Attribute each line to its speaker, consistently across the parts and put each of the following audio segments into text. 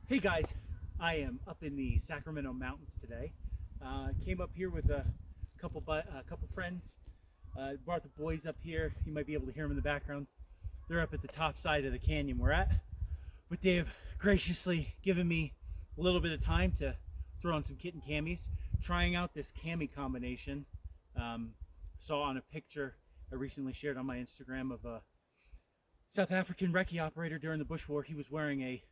Speaker 1: Hey guys, I am up in the Sacramento mountains today. Came up here with a couple friends. Brought the boys up here. You might be able to hear them in the background. They're up at the top side of the canyon we're at. But they've graciously given me a little bit of time to throw on some kitten camis, trying out this cami combination. Saw on a picture I recently shared on my Instagram of a South African Recce operator during the Bush War. He was wearing a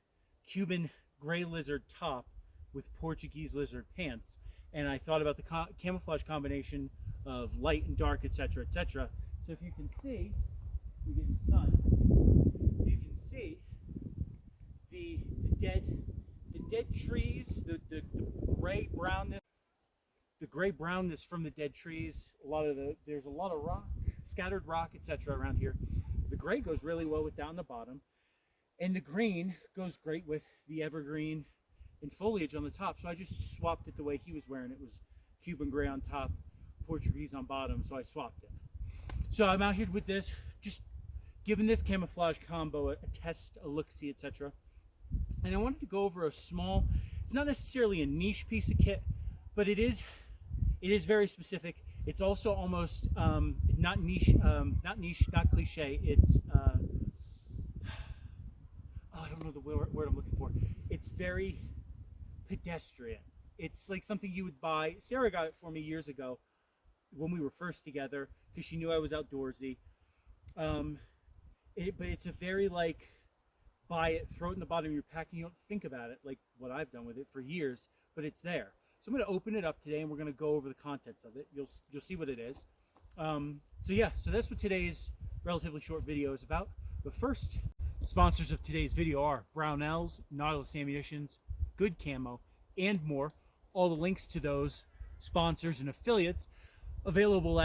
Speaker 1: Cuban Grey Lizard top with Portuguese Lizard pants, and I thought about the camouflage combination of light and dark, etc., etc. So if you can see, we get the sun. You can see the dead trees, the gray brownness, from the dead trees. There's a lot of rock, scattered rock, etc. around here. The gray goes really well with down the bottom. And the green goes great with the evergreen and foliage on the top. So I just swapped it the way he was wearing it. It was Cuban gray on top, Portuguese on bottom. So I swapped it. So I'm out here with this, just giving this camouflage combo a test, a look-see, etc. And I wanted to go over a small, it's not necessarily a niche piece of kit, but it is very specific. It's also almost not niche, not cliche. It's I don't know the word I'm looking for. It's very pedestrian. It's like something you would buy. Sarah got it for me years ago when we were first together because she knew I was outdoorsy. But it's a very like buy it, throw it in the bottom of your pack, and you don't think about it like what I've done with it for years. But it's there. So I'm going to open it up today, and we're going to go over the contents of it. You'll see what it is. So that's what today's relatively short video is about. But first, sponsors of today's video are Brownells, Nautilus Ammunitions, Good Camo, and more. All the links to those sponsors and affiliates available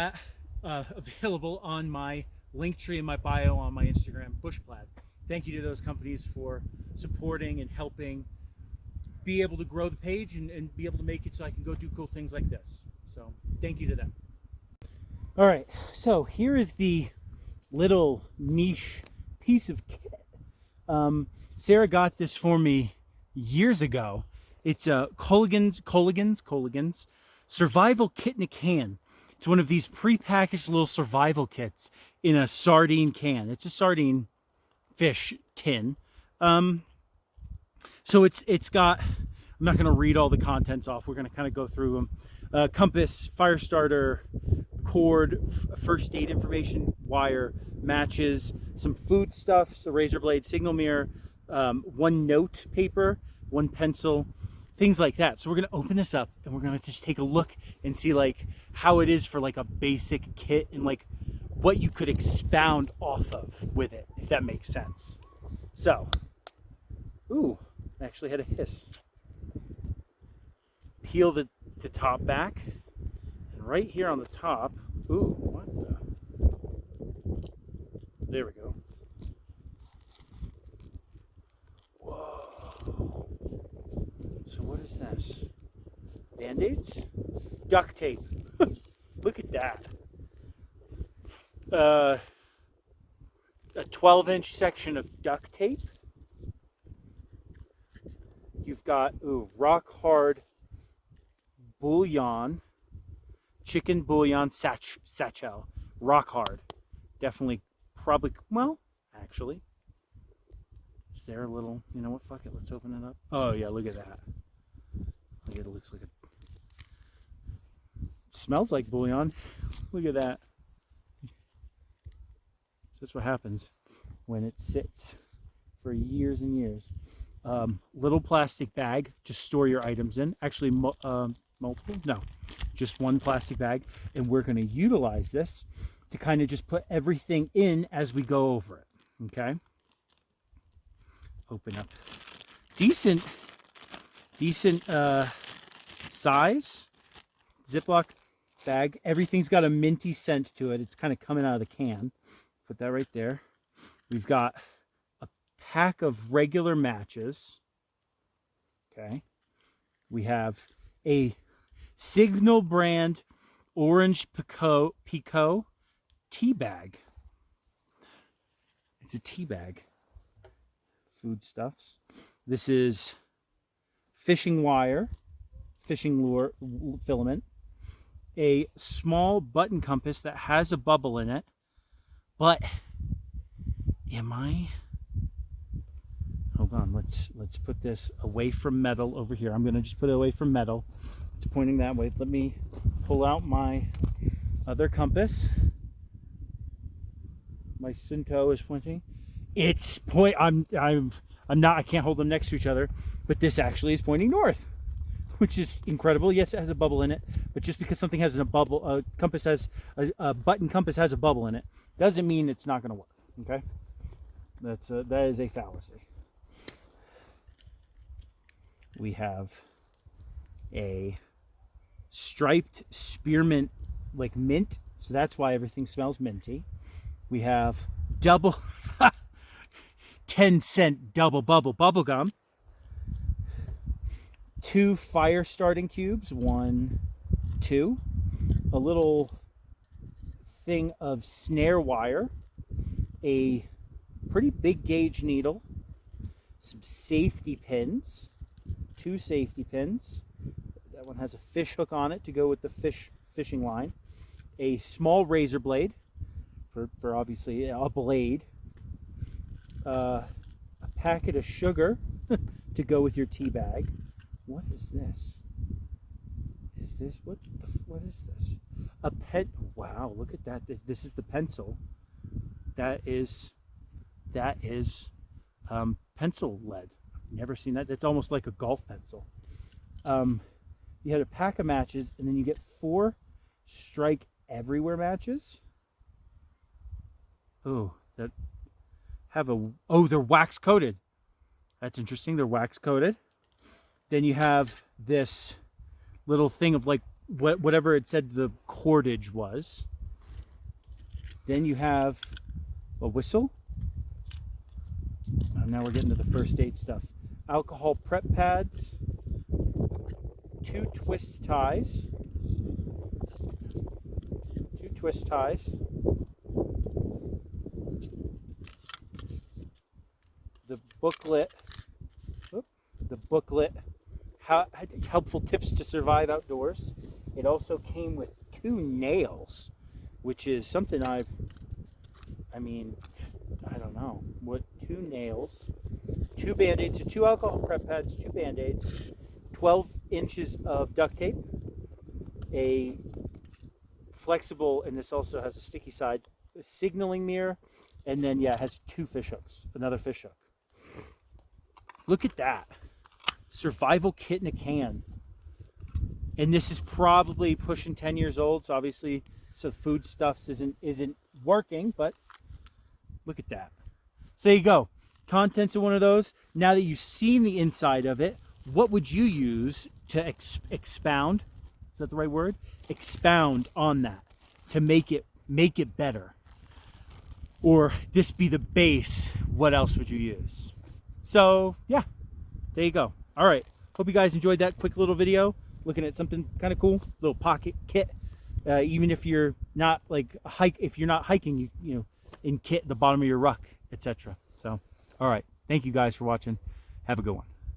Speaker 1: on my link tree in my bio on my Instagram, Bushplaid. Thank you to those companies for supporting and helping be able to grow the page and be able to make it so I can go do cool things like this. So thank you to them. All right, so here is the little niche piece of kit. Sarah got this for me years ago. It's a Colligan's survival kit in a can. It's one of these pre-packaged little survival kits in a sardine can. It's a sardine fish tin. So it's got, I'm not going to read all the contents off. We're going to kind of go through them. Compass, fire starter, cord, first aid information, wire, matches, some food stuff, a razor blade, signal mirror, one note paper, one pencil, things like that. So we're going to open this up and we're going to just take a look and see like how it is for like a basic kit and like what you could expound off of with it, if that makes sense. So, ooh, I actually had a hiss. Peel the top back, and right here on the top, ooh, what the? There we go. Whoa. So what is this? Band-Aids? Duct tape. Look at that. A 12-inch section of duct tape. You've got, ooh, rock hard bouillon, chicken bouillon satchel, rock hard. Definitely, probably, well, actually, is there a little, you know what, fuck it, let's open it up. Oh yeah, look at that. Look at it, looks like smells like bouillon. Look at that. So that's what happens when it sits for years and years. Little plastic bag, just store your items in. Actually, multiple? No, just one plastic bag. And we're going to utilize this to kind of just put everything in as we go over it. Okay. Open up. Decent size Ziploc bag. Everything's got a minty scent to it. It's kind of coming out of the can. Put that right there. We've got a pack of regular matches. Okay. We have a Signal brand orange Pico tea bag. It's a tea bag. Foodstuffs. This is fishing wire, fishing lure filament, a small button compass that has a bubble in it, but hold on, let's put this away from metal over here. I'm gonna just put it away from metal. It's pointing that way. Let me pull out my other compass. My Sunto is pointing. I can't hold them next to each other, but this actually is pointing north, which is incredible. Yes, it has a bubble in it, but just because something has a bubble, a button compass has a bubble in it, doesn't mean it's not going to work. Okay, that is a fallacy. We have a striped spearmint, like mint, so that's why everything smells minty. We have double 10-cent double bubble gum. 2 fire starting cubes, 1, 2. A little thing of snare wire. A pretty big gauge needle. Some safety pins. 2 safety pins. That one has a fish hook on it to go with the fishing line. A small razor blade. For obviously a blade. A packet of sugar to go with your tea bag. What is this? What is this? A pen. Wow, look at that. This is the pencil. That is pencil lead. I've never seen that. That's almost like a golf pencil. You had a pack of matches, and then you get 4 strike everywhere matches. Oh, they're wax coated. That's interesting. They're wax coated. Then you have this little thing of like whatever it said the cordage was. Then you have a whistle. Now we're getting to the first aid stuff. Alcohol prep pads. 2 twist ties. 2 twist ties. The booklet, helpful tips to survive outdoors. It also came with 2 nails, which is something I don't know what. 2 nails, 2 band-aids, so 2 alcohol prep pads, 2 band-aids, 12 inches of duct tape, a flexible, and this also has a sticky side, a signaling mirror, and then it has 2 fish hooks, another fish hook. Look at that. Survival kit in a can. And this is probably pushing 10 years old, so obviously so foodstuffs isn't working, but look at that. So there you go. Contents of one of those. Now that you've seen the inside of it, what would you use to expound? Is that the right word? Expound on that to make it better. Or this be the base, what else would you use? So yeah, there you go. All right, hope you guys enjoyed that quick little video looking at something kind of cool, little pocket kit. Even if you're not hiking, you know, in kit the bottom of your ruck, etc. So all right, thank you guys for watching. Have a good one.